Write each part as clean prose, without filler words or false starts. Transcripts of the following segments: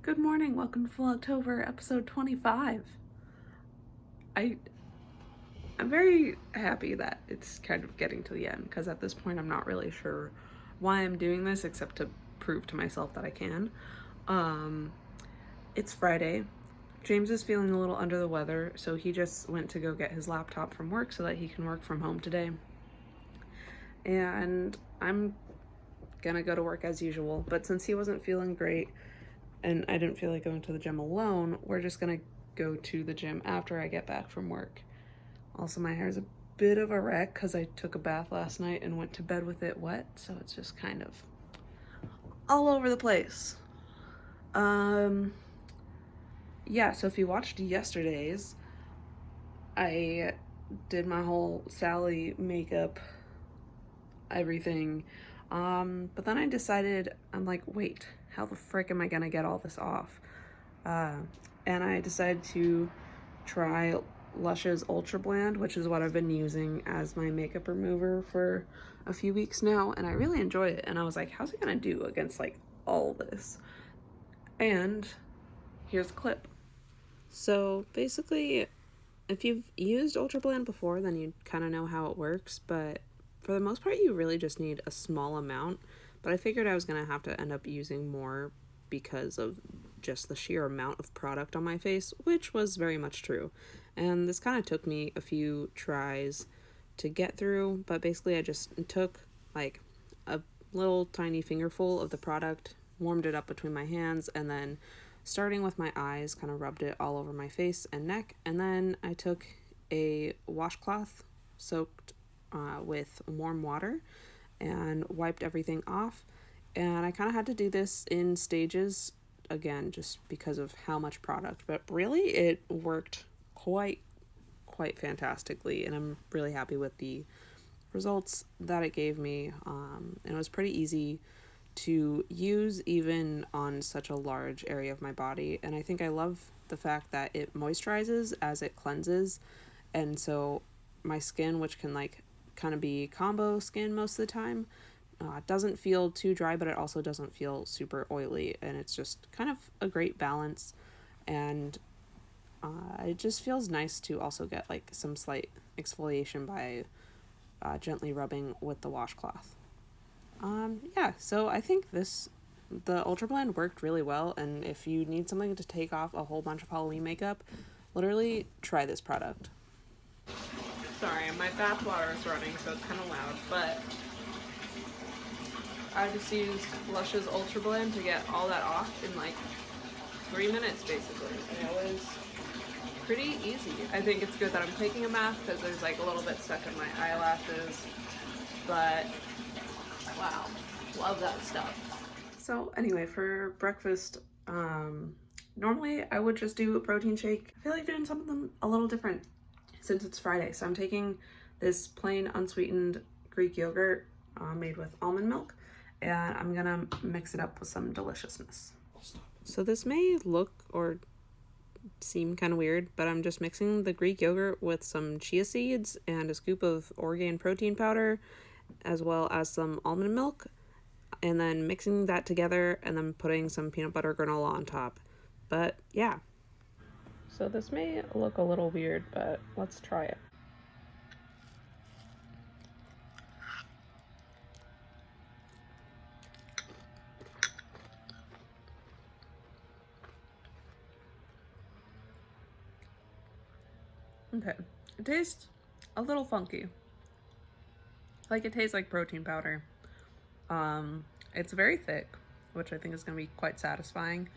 Good morning, welcome to Vlogtober, episode 25. I'm very happy that it's kind of getting to the end, because at this point I'm not really sure why I'm doing this except to prove to myself that I can. It's Friday. James is feeling a little under the weather, so he just went to go get his laptop from work so that he can work from home today. And I'm gonna go to work as usual, but since he wasn't feeling great, and I didn't feel like going to the gym alone, we're just gonna go to the gym after I get back from work. Also, my hair's a bit of a wreck because I took a bath last night and went to bed with it wet, so it's just kind of all over the place. Yeah, so if you watched yesterday's, I did my whole Sally makeup, everything, but then I decided, I'm like, wait, how the frick am I gonna get all this off? And I decided to try Lush's Ultrabland, which is what I've been using as my makeup remover for a few weeks now, and I really enjoy it. And I was like, how's it gonna do against like all this? And here's a clip. So basically, if you've used Ultrabland before, then you kind of know how it works, but for the most part, you really just need a small amount. But I figured I was going to have to end up using more because of just the sheer amount of product on my face, which was very much true. And this kind of took me a few tries to get through, but basically I just took like a little tiny fingerful of the product, warmed it up between my hands, and then starting with my eyes, kind of rubbed it all over my face and neck, and then I took a washcloth soaked with warm water and wiped everything off. And I kind of had to do this in stages, again, just because of how much product, but really it worked quite fantastically, and I'm really happy with the results that it gave me. And it was pretty easy to use even on such a large area of my body, and I think I love the fact that it moisturizes as it cleanses, and so my skin, which can like kind of be combo skin most of the time, doesn't feel too dry, but it also doesn't feel super oily, and it's just kind of a great balance. And it just feels nice to also get like some slight exfoliation by gently rubbing with the washcloth. Yeah, so I think the Ultrabland worked really well, and if you need something to take off a whole bunch of Halloween makeup, literally try this product. Sorry, my bath water is running, so it's kind of loud, but I just used Lush's Ultrabland to get all that off in like 3 minutes, basically, and it was pretty easy. I think it's good that I'm taking a mask because there's like a little bit stuck in my eyelashes, but wow, love that stuff. So anyway, for breakfast, normally I would just do a protein shake. I feel like doing something a little different since it's Friday. So I'm taking this plain unsweetened Greek yogurt made with almond milk, and I'm gonna mix it up with some deliciousness. So this may look or seem kind of weird, but I'm just mixing the Greek yogurt with some chia seeds and a scoop of Orgain protein powder, as well as some almond milk, and then mixing that together and then putting some peanut butter granola on top. But yeah. So this may look a little weird, but let's try it. Okay, it tastes a little funky. Like, it tastes like protein powder. It's very thick, which I think is going to be quite satisfying.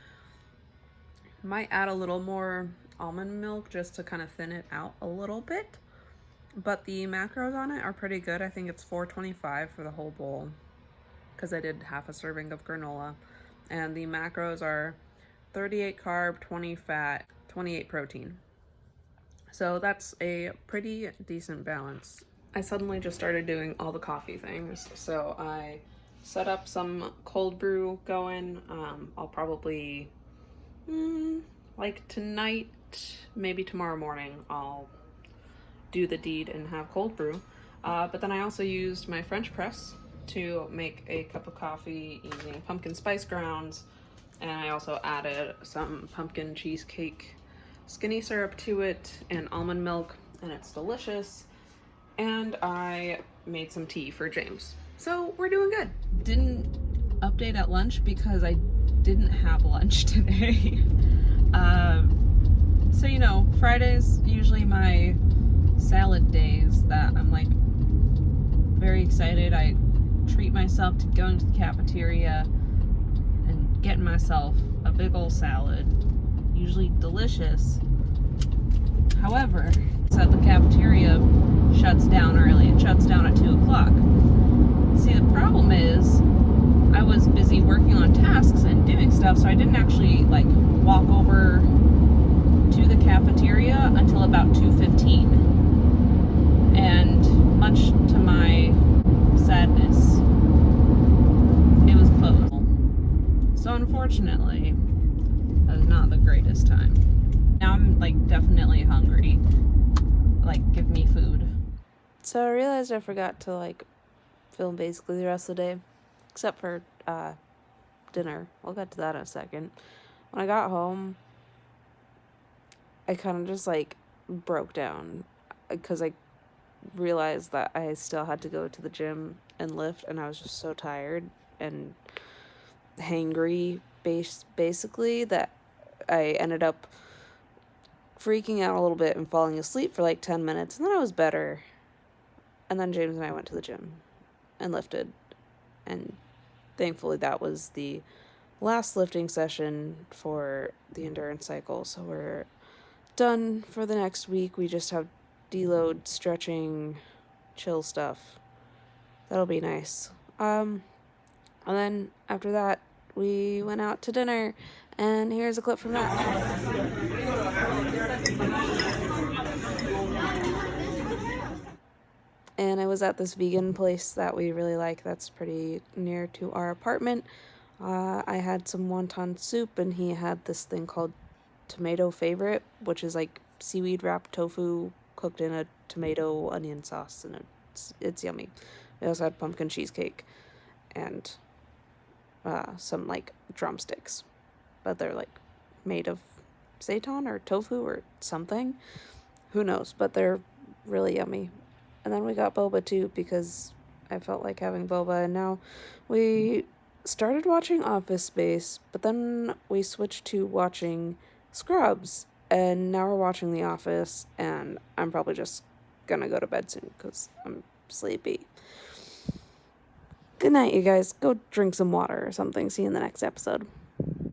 Might add a little more almond milk just to kind of thin it out a little bit, but the macros on it are pretty good. I think it's 425 for the whole bowl because I did half a serving of granola, and the macros are 38 carb, 20 fat, 28 protein. So that's a pretty decent balance. I suddenly just started doing all the coffee things, so I set up some cold brew going. I'll probably like tonight, maybe tomorrow morning, I'll do the deed and have cold brew. But then I also used my French press to make a cup of coffee using pumpkin spice grounds, And I also added some pumpkin cheesecake skinny syrup to it and almond milk, and it's delicious. And I made some tea for James. So we're doing good. Didn't update at lunch because I didn't have lunch today. So, you know, Fridays usually my salad days that I'm like very excited. I treat myself to going to the cafeteria and getting myself a big old salad, usually delicious. However, so the cafeteria shuts down early. It shuts down at 2 o'clock. See, the problem is I was busy working on tasks and doing stuff, so I didn't actually like walk over to the cafeteria until about 2:15. And much to my sadness, it was closed. So unfortunately, that was not the greatest time. Now I'm like definitely hungry. Like, give me food. So I realized I forgot to like film basically the rest of the day, except for dinner. We'll get to that in a second. When I got home, I kind of just like broke down because I realized that I still had to go to the gym and lift, and I was just so tired and hangry basically that I ended up freaking out a little bit and falling asleep for like 10 minutes, and then I was better. And then James and I went to the gym and lifted, and thankfully that was the last lifting session for the endurance cycle, so we're done for the next week. We just have deload, stretching, chill stuff. That'll be nice. And then after that, we went out to dinner, and here's a clip from that. And I was at this vegan place that we really like that's pretty near to our apartment. I had some wonton soup, and he had this thing called tomato favorite, which is like seaweed wrapped tofu cooked in a tomato onion sauce, and it's yummy. We also had pumpkin cheesecake and some like drumsticks, but they're like made of seitan or tofu or something. Who knows? But they're really yummy. And then we got boba too because I felt like having boba, and now we started watching Office Space, but then we switched to watching Scrubs, and now we're watching The Office, and I'm probably just gonna go to bed soon because I'm sleepy. Good night, you guys. Go drink some water or something. See you in the next episode.